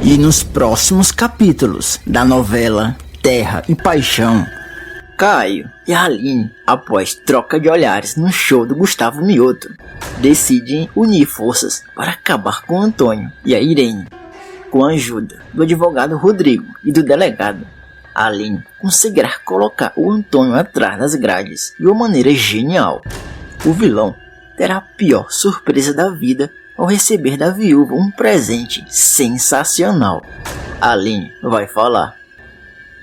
E nos próximos capítulos da novela Terra e Paixão, Caio e Aline, após troca de olhares no show do Gustavo Mioto, decidem unir forças para acabar com Antônio e a Irene. Com a ajuda do advogado Rodrigo e do delegado, Aline conseguirá colocar o Antônio atrás das grades de uma maneira genial. O vilão terá a pior surpresa da vida ao receber da viúva um presente sensacional. Aline vai falar: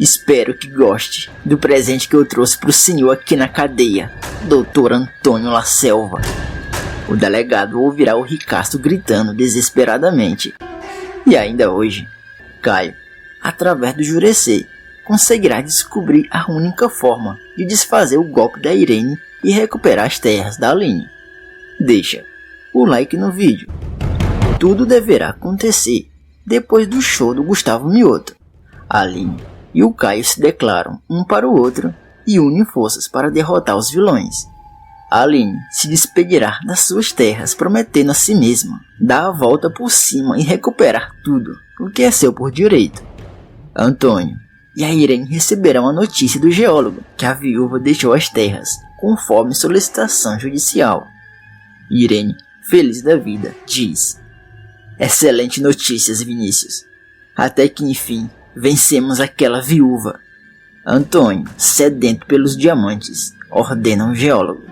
"Espero que goste do presente que eu trouxe pro senhor aqui na cadeia, Dr. Antônio La Selva." O delegado ouvirá o ricaço gritando desesperadamente. E ainda hoje, Caio, através do Jurecê, conseguirá descobrir a única forma de desfazer o golpe da Irene e recuperar as terras da Aline. Deixa o like no vídeo. Tudo deverá acontecer depois do show do Gustavo Mioto. A Aline e o Caio se declaram um para o outro e unem forças para derrotar os vilões. A Aline se despedirá das suas terras, prometendo a si mesma dar a volta por cima e recuperar tudo o que é seu por direito. Antônio e a Irene receberão a notícia do geólogo que a viúva deixou as terras conforme solicitação judicial. Irene, feliz da vida, diz: "Excelente notícias, Vinícius. Até que enfim vencemos aquela viúva." Antônio, sedento pelos diamantes, ordena ao geólogo: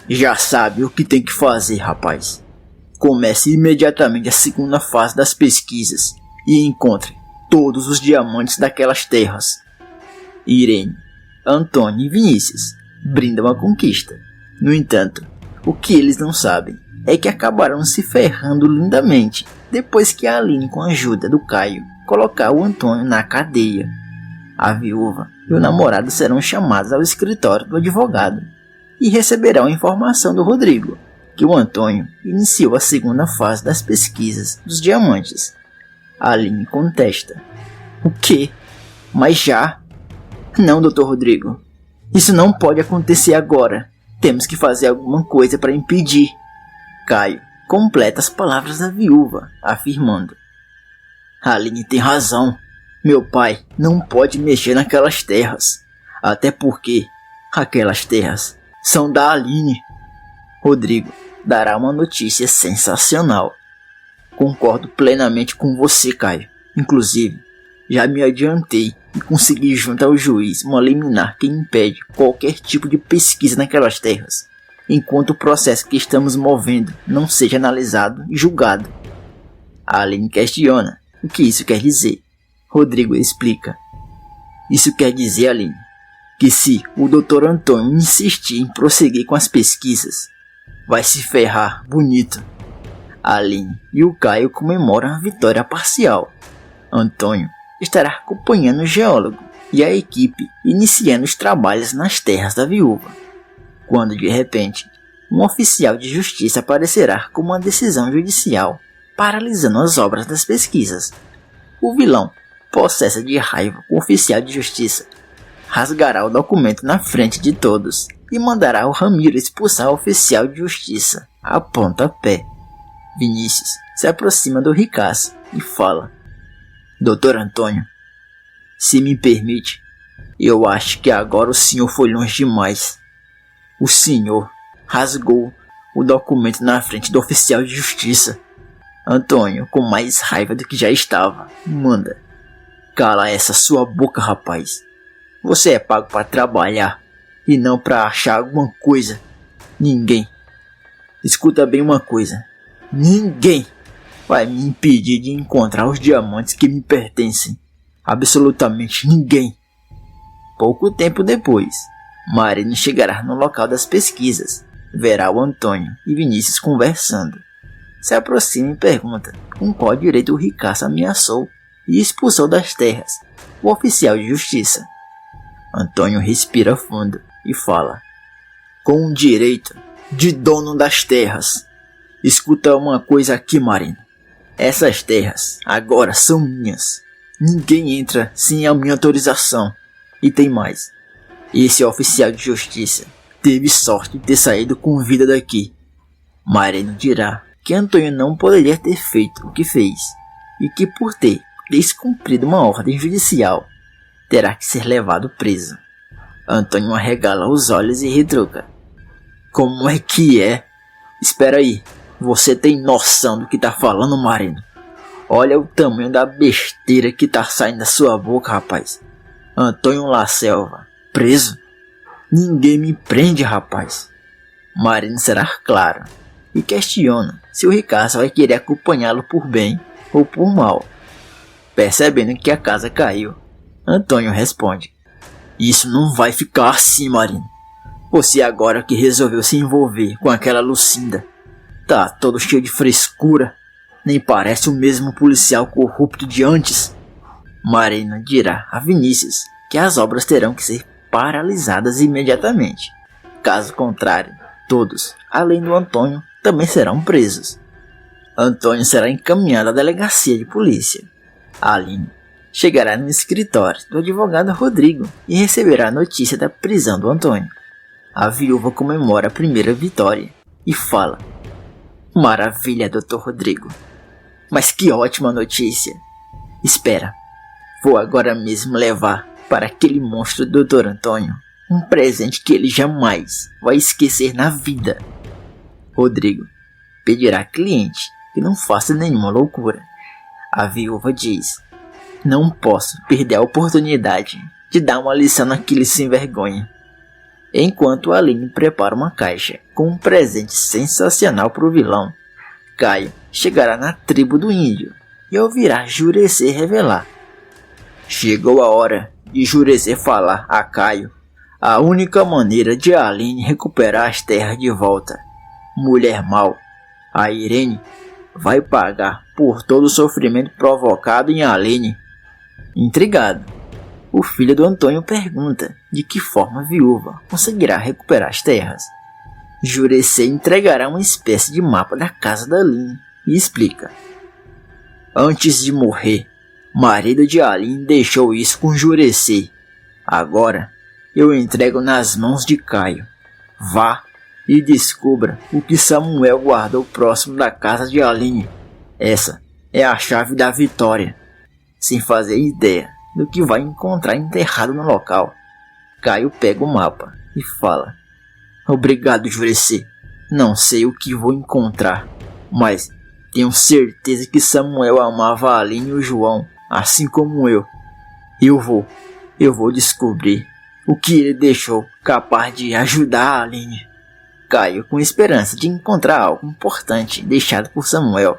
"Já sabe o que tem que fazer, rapaz. Comece imediatamente a segunda fase das pesquisas e encontre todos os diamantes daquelas terras." Irene, Antônio e Vinícius brindam a conquista. No entanto, o que eles não sabem é que acabarão se ferrando lindamente depois que a Aline, com a ajuda do Caio, colocar o Antônio na cadeia. A viúva e o namorado serão chamados ao escritório do advogado e receberão a informação do Rodrigo que o Antônio iniciou a segunda fase das pesquisas dos diamantes. A Aline contesta: "O quê? Mas já? Não, Dr. Rodrigo. Isso não pode acontecer agora. Temos que fazer alguma coisa para impedir." Caio completa as palavras da viúva, afirmando: "A Aline tem razão. Meu pai não pode mexer naquelas terras. Até porque aquelas terras são da Aline." Rodrigo dará uma notícia sensacional: "Concordo plenamente com você, Caio. Inclusive, já me adiantei e consegui junto ao juiz uma liminar que impede qualquer tipo de pesquisa naquelas terras, enquanto o processo que estamos movendo não seja analisado e julgado." A Aline questiona o que isso quer dizer. Rodrigo explica: "Isso quer dizer, Aline, que se o Dr. Antônio insistir em prosseguir com as pesquisas, vai se ferrar bonito." A Aline e o Caio comemoram a vitória parcial. Antônio estará acompanhando o geólogo e a equipe iniciando os trabalhos nas terras da viúva, quando de repente um oficial de justiça aparecerá com uma decisão judicial paralisando as obras das pesquisas. O vilão, possessa de raiva com o oficial de justiça, rasgará o documento na frente de todos e mandará o Ramiro expulsar o oficial de justiça a pontapé. Vinícius se aproxima do ricaço e fala: "Dr. Antônio, se me permite, eu acho que agora o senhor foi longe demais. O senhor rasgou o documento na frente do oficial de justiça." Antônio, com mais raiva do que já estava, manda: "Cala essa sua boca, rapaz. Você é pago para trabalhar e não para achar alguma coisa. Ninguém, escuta bem uma coisa, ninguém vai me impedir de encontrar os diamantes que me pertencem. Absolutamente ninguém." Pouco tempo depois, Marina chegará no local das pesquisas, verá o Antônio e Vinícius conversando. Se aproxima e pergunta com qual direito o ricaço ameaçou e expulsou das terras o oficial de justiça. Antônio respira fundo e fala: "Com o direito de dono das terras. Escuta uma coisa aqui, Marina. Essas terras agora são minhas. Ninguém entra sem a minha autorização. E tem mais. Esse oficial de justiça teve sorte de ter saído com vida daqui." Marina dirá que Antônio não poderia ter feito o que fez, e que por ter descumprido uma ordem judicial, terá que ser levado preso. Antônio arregala os olhos e retruca: como é que é? Espera aí, você tem noção do que tá falando, Marino? Olha o tamanho da besteira que tá saindo da sua boca, rapaz. Antônio La Selva, preso? Ninguém me prende, rapaz. Marino será claro e questiona se o Ricasso vai querer acompanhá-lo por bem ou por mal. Percebendo que a casa caiu, Antônio responde: isso não vai ficar assim, Marino. Você agora que resolveu se envolver com aquela Lucinda, tá todo cheio de frescura, nem parece o mesmo policial corrupto de antes. Marino dirá a Vinícius que as obras terão que ser paralisadas imediatamente. Caso contrário, todos, além do Antônio, também serão presos. Antônio será encaminhado à delegacia de polícia. Aline chegará no escritório do advogado Rodrigo e receberá a notícia da prisão do Antônio. A viúva comemora a primeira vitória e fala: maravilha, Dr. Rodrigo. Mas que ótima notícia. Espera, vou agora mesmo levar para aquele monstro Dr. Antônio um presente que ele jamais vai esquecer na vida. Rodrigo pedirá à cliente que não faça nenhuma loucura. A viúva diz: não posso perder a oportunidade de dar uma lição naquele sem vergonha. Enquanto Aline prepara uma caixa com um presente sensacional para o vilão, Caio chegará na tribo do índio e ouvirá Jurecê revelar: chegou a hora de Jurecê falar a Caio a única maneira de Aline recuperar as terras de volta. Mulher mau, a Irene vai pagar por todo o sofrimento provocado em Aline. Intrigado, o filho do Antônio pergunta de que forma a viúva conseguirá recuperar as terras. Jurecê entregará uma espécie de mapa da casa da Aline e explica: antes de morrer, marido de Aline deixou isso com Jurecê. Agora eu entrego nas mãos de Caio. Vá e descubra o que Samuel guardou próximo da casa de Aline. Essa é a chave da vitória. Sem fazer ideia do que vai encontrar enterrado no local, Caio pega o mapa e fala: obrigado, Jurecê. Não sei o que vou encontrar, mas tenho certeza que Samuel amava a Aline e o João, assim como eu. Eu vou descobrir o que ele deixou capaz de ajudar a Aline. Caio, com esperança de encontrar algo importante deixado por Samuel,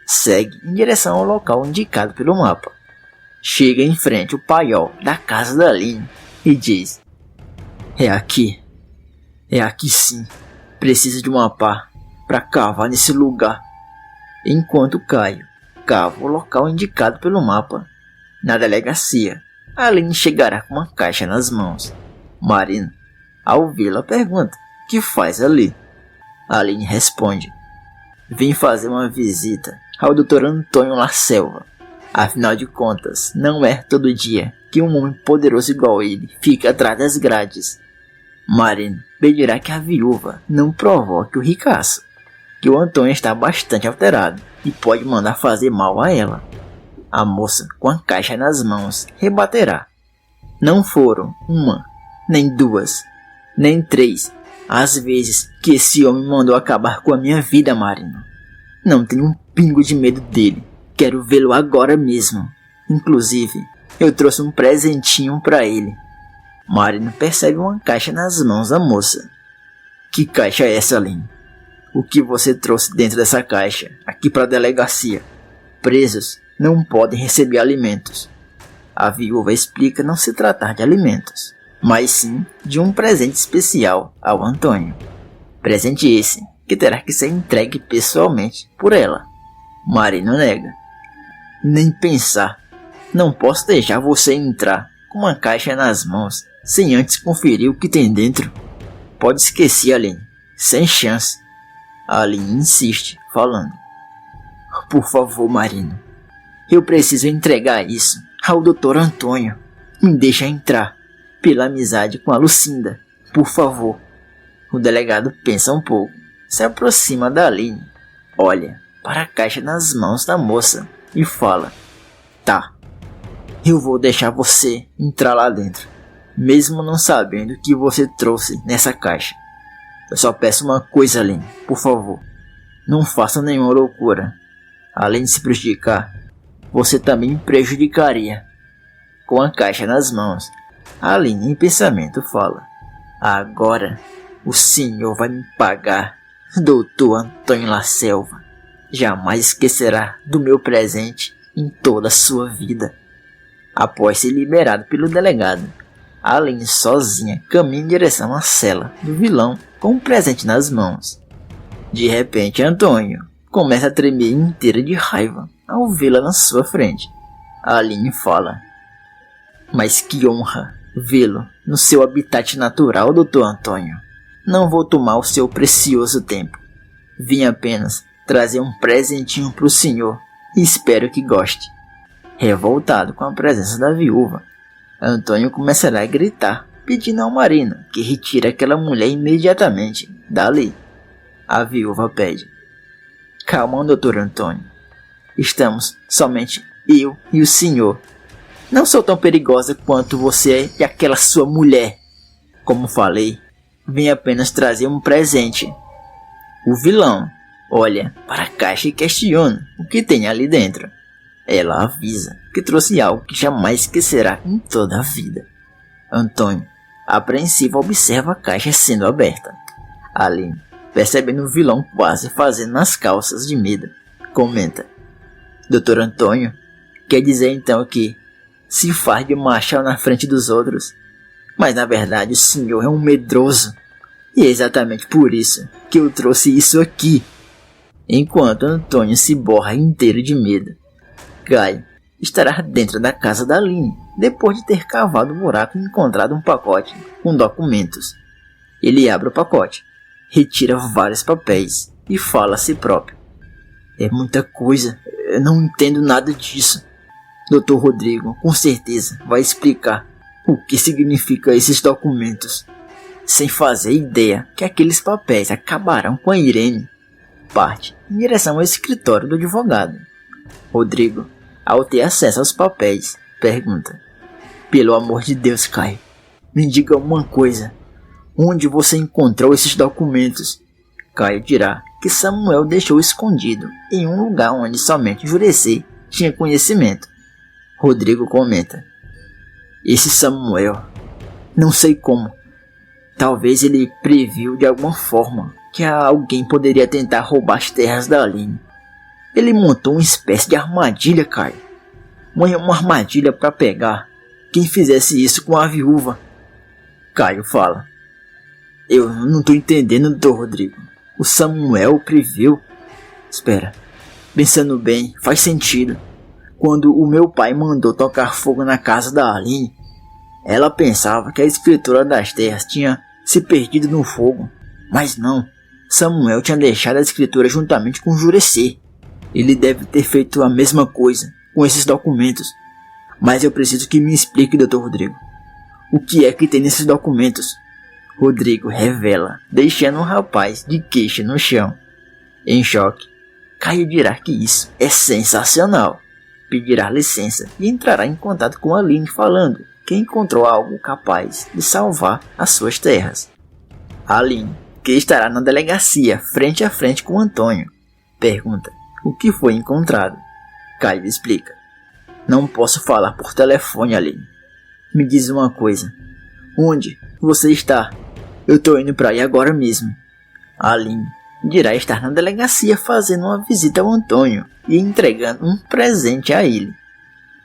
segue em direção ao local indicado pelo mapa. Chega em frente ao paiol da casa da Aline e diz: é aqui sim, preciso de uma pá para cavar nesse lugar. Enquanto Caio cava o local indicado pelo mapa, na delegacia, Aline chegará com uma caixa nas mãos. Marino, ao vê-la, pergunta: o que faz ali? Aline responde: vim fazer uma visita ao Dr. Antônio La Selva. Afinal de contas, não é todo dia que um homem poderoso igual ele fica atrás das grades. Marino pedirá que a viúva não provoque o ricaço, que o Antônio está bastante alterado e pode mandar fazer mal a ela. A moça, com a caixa nas mãos, rebaterá: não foram uma, nem duas, nem três as vezes que esse homem mandou acabar com a minha vida, Marino. Não tenho um pingo de medo dele. Quero vê-lo agora mesmo. Inclusive, eu trouxe um presentinho para ele. Marino percebe uma caixa nas mãos da moça. Que caixa é essa, Aline? O que você trouxe dentro dessa caixa, aqui para a delegacia? Presos não podem receber alimentos. A viúva explica não se tratar de alimentos, mas sim de um presente especial ao Antônio. Presente esse que terá que ser entregue pessoalmente por ela. Marino nega. Nem pensar. Não posso deixar você entrar com uma caixa nas mãos sem antes conferir o que tem dentro. Pode esquecer, Aline. Sem chance. Aline insiste, falando: por favor, Marino. Eu preciso entregar isso ao Dr. Antônio. Me deixa entrar. Pela amizade com a Lucinda. Por favor. O delegado pensa um pouco. Se aproxima da Aline. Olha para a caixa nas mãos da moça e fala: tá, eu vou deixar você entrar lá dentro, mesmo não sabendo o que você trouxe nessa caixa. Eu só peço uma coisa, Aline, por favor. Não faça nenhuma loucura. Além de se prejudicar, você também me prejudicaria. Com a caixa nas mãos, Aline em pensamento fala: agora o senhor vai me pagar, Doutor Antônio La Selva. Jamais esquecerá do meu presente em toda a sua vida. Após ser liberado pelo delegado, Aline sozinha caminha em direção à cela do vilão com um presente nas mãos. De repente, Antônio começa a tremer inteira de raiva ao vê-la na sua frente. Aline fala: mas que honra vê-lo no seu habitat natural, Doutor Antônio. Não vou tomar o seu precioso tempo. Vim apenas trazer um presentinho para o senhor e espero que goste. Revoltado com a presença da viúva, Antônio começará a gritar, pedindo ao Marino que retire aquela mulher imediatamente dali. A viúva pede: calma, Doutor Antônio. Estamos somente eu e o senhor. Não sou tão perigosa quanto você e aquela sua mulher. Como falei, vim apenas trazer um presente. O vilão olha para a caixa e questiona o que tem ali dentro. Ela avisa que trouxe algo que jamais esquecerá em toda a vida. Antônio, apreensivo, observa a caixa sendo aberta. Aline, percebendo o vilão quase fazendo nas calças de medo, comenta: Doutor Antônio, quer dizer então que se faz de machão na frente dos outros? Mas na verdade o senhor é um medroso. E é exatamente por isso que eu trouxe isso aqui. Enquanto Antônio se borra inteiro de medo, Caio estará dentro da casa da Aline, depois de ter cavado um buraco e encontrado um pacote com documentos. Ele abre o pacote, retira vários papéis e fala a si próprio: é muita coisa, eu não entendo nada disso. Dr. Rodrigo com certeza vai explicar o que significa esses documentos. Sem fazer ideia que aqueles papéis acabarão com a Irene, parte em direção ao escritório do advogado. Rodrigo, ao ter acesso aos papéis, pergunta: pelo amor de Deus, Caio, me diga uma coisa. Onde você encontrou esses documentos? Caio dirá que Samuel deixou escondido em um lugar onde somente Jureci tinha conhecimento. Rodrigo comenta: esse Samuel, não sei como. Talvez ele previu de alguma forma que alguém poderia tentar roubar as terras da Aline. Ele montou uma espécie de armadilha, Caio. Uma armadilha para pegar quem fizesse isso com a viúva. Caio fala: eu não estou entendendo, doutor Rodrigo. O Samuel previu? Espera, pensando bem, faz sentido. Quando o meu pai mandou tocar fogo na casa da Aline, ela pensava que a escritora das terras tinha se perdido no fogo. Mas não, Samuel tinha deixado a escritura juntamente com Jureci. Ele deve ter feito a mesma coisa com esses documentos. Mas eu preciso que me explique, Dr. Rodrigo. O que é que tem nesses documentos? Rodrigo revela, deixando o rapaz de queixa no chão. Em choque, Caio dirá que isso é sensacional. Pedirá licença e entrará em contato com Aline falando que encontrou algo capaz de salvar as suas terras. Aline, que estará na delegacia frente a frente com Antônio, pergunta o que foi encontrado. Caio explica: não posso falar por telefone, Aline. Me diz uma coisa. Onde você está? Eu tô indo para aí agora mesmo. Aline dirá estar na delegacia fazendo uma visita ao Antônio e entregando um presente a ele.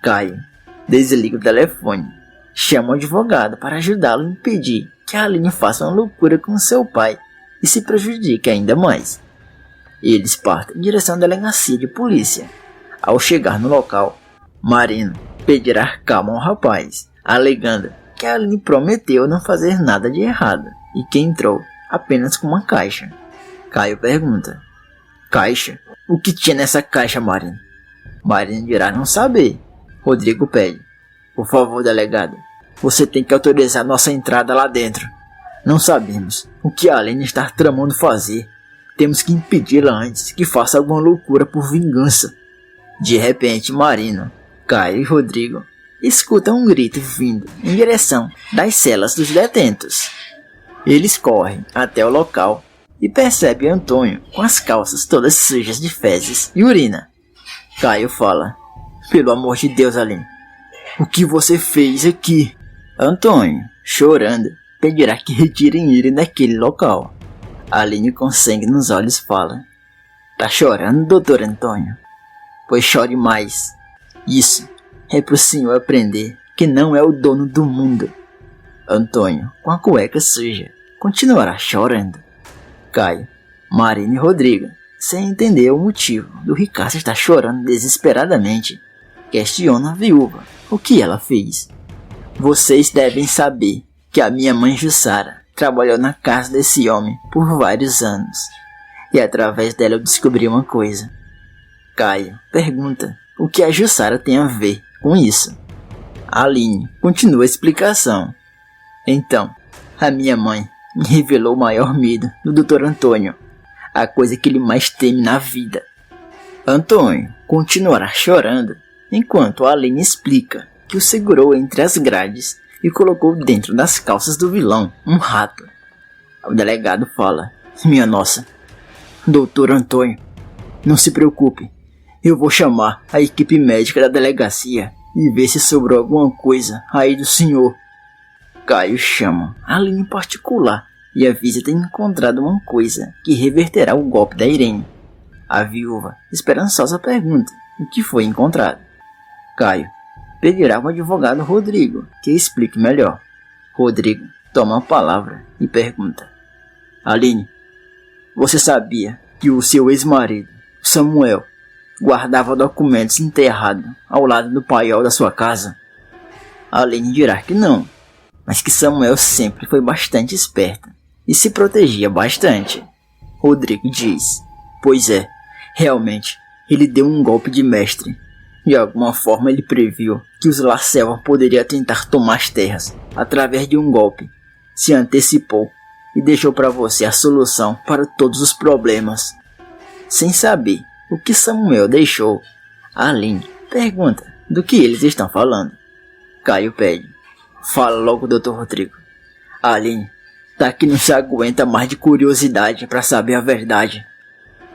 Caio desliga o telefone, chama o advogado para ajudá-lo a impedir que a Aline faça uma loucura com seu pai e se prejudique ainda mais. Eles partem em direção à delegacia de polícia. Ao chegar no local, Marino pedirá calma ao rapaz, alegando que a Aline prometeu não fazer nada de errado e que entrou apenas com uma caixa. Caio pergunta: caixa? O que tinha nessa caixa, Marino? Marino dirá não saber. Rodrigo pede: por favor, delegado, você tem que autorizar nossa entrada lá dentro. Não sabemos o que a Aline está tramando fazer. Temos que impedi-la antes que faça alguma loucura por vingança. De repente, Marino, Caio e Rodrigo escutam um grito vindo em direção das celas dos detentos. Eles correm até o local e percebem Antônio com as calças todas sujas de fezes e urina. Caio fala: "Pelo amor de Deus, Aline, o que você fez aqui?" Antônio, chorando, pedirá que retirem ele daquele local. Aline, com sangue nos olhos, fala: "Tá chorando, doutor Antônio? Pois chore mais. Isso é pro senhor aprender que não é o dono do mundo." Antônio, com a cueca suja, continuará chorando. Caio, Marina e Rodrigo, sem entender o motivo do Ricardo estar chorando desesperadamente, questionam a viúva o que ela fez. "Vocês devem saber que a minha mãe Jussara trabalhou na casa desse homem por vários anos, e através dela eu descobri uma coisa." Caio pergunta o que a Jussara tem a ver com isso. Aline continua a explicação. "Então, a minha mãe me revelou o maior medo do Dr. Antônio, a coisa que ele mais teme na vida." Antônio continuará chorando, enquanto Aline explica que o segurou entre as grades e colocou dentro das calças do vilão um rato. O delegado fala: "Minha nossa, Dr. Antônio, não se preocupe, eu vou chamar a equipe médica da delegacia e ver se sobrou alguma coisa aí do senhor." Caio chama Aline em particular e avisa ter encontrado uma coisa que reverterá o golpe da Irene. A viúva, esperançosa, pergunta o que foi encontrado. Caio pedirá ao advogado Rodrigo que explique melhor. Rodrigo toma a palavra e pergunta: "Aline, você sabia que o seu ex-marido, Samuel, guardava documentos enterrados ao lado do paiol da sua casa?" Aline dirá que não, mas que Samuel sempre foi bastante esperto e se protegia bastante. Rodrigo diz: "Pois é, realmente, ele deu um golpe de mestre. De alguma forma ele previu que os La Selva poderiam tentar tomar as terras através de um golpe. Se antecipou e deixou para você a solução para todos os problemas." Sem saber o que Samuel deixou, Aline pergunta do que eles estão falando. Caio pede: "Fala logo, Dr. Rodrigo. Aline tá que não se aguenta mais de curiosidade para saber a verdade."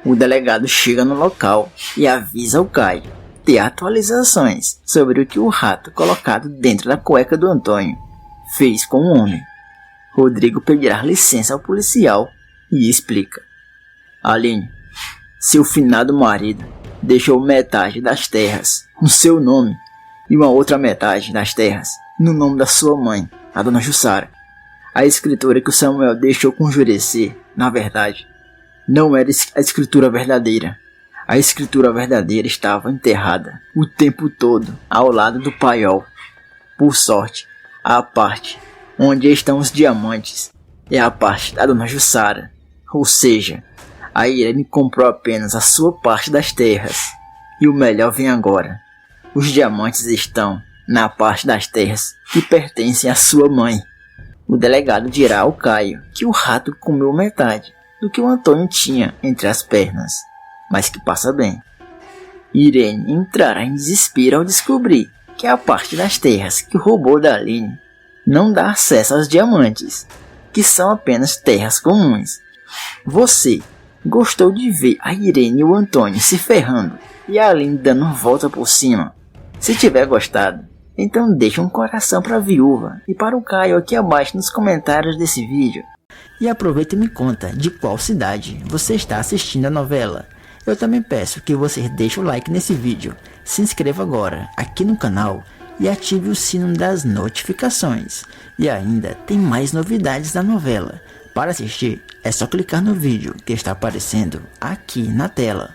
O delegado chega no local e avisa ao Caio ter atualizações sobre o que o rato colocado dentro da cueca do Antônio fez com o homem. Rodrigo pedirá licença ao policial e explica: "Aline, seu finado marido deixou metade das terras no seu nome e uma outra metade das terras no nome da sua mãe, a dona Jussara. A escritura que o Samuel deixou conjurecer, na verdade, não era a escritura verdadeira. A escritura verdadeira estava enterrada o tempo todo ao lado do paiol. Por sorte, a parte onde estão os diamantes é a parte da dona Jussara, ou seja, a Irene comprou apenas a sua parte das terras. E o melhor vem agora: os diamantes estão na parte das terras que pertencem à sua mãe." O delegado dirá ao Caio que o rato comeu metade do que o Antônio tinha entre as pernas, mas que passa bem. Irene entrará em desespero ao descobrir que a parte das terras que roubou da Aline não dá acesso aos diamantes, que são apenas terras comuns. Você gostou de ver a Irene e o Antônio se ferrando e a Aline dando volta por cima? Se tiver gostado, então deixa um coração para a viúva e para o Caio aqui abaixo nos comentários desse vídeo. E aproveita e me conta de qual cidade você está assistindo a novela. Eu também peço que você deixe o like nesse vídeo, se inscreva agora aqui no canal e ative o sino das notificações. E ainda tem mais novidades da novela. Para assistir, é só clicar no vídeo que está aparecendo aqui na tela.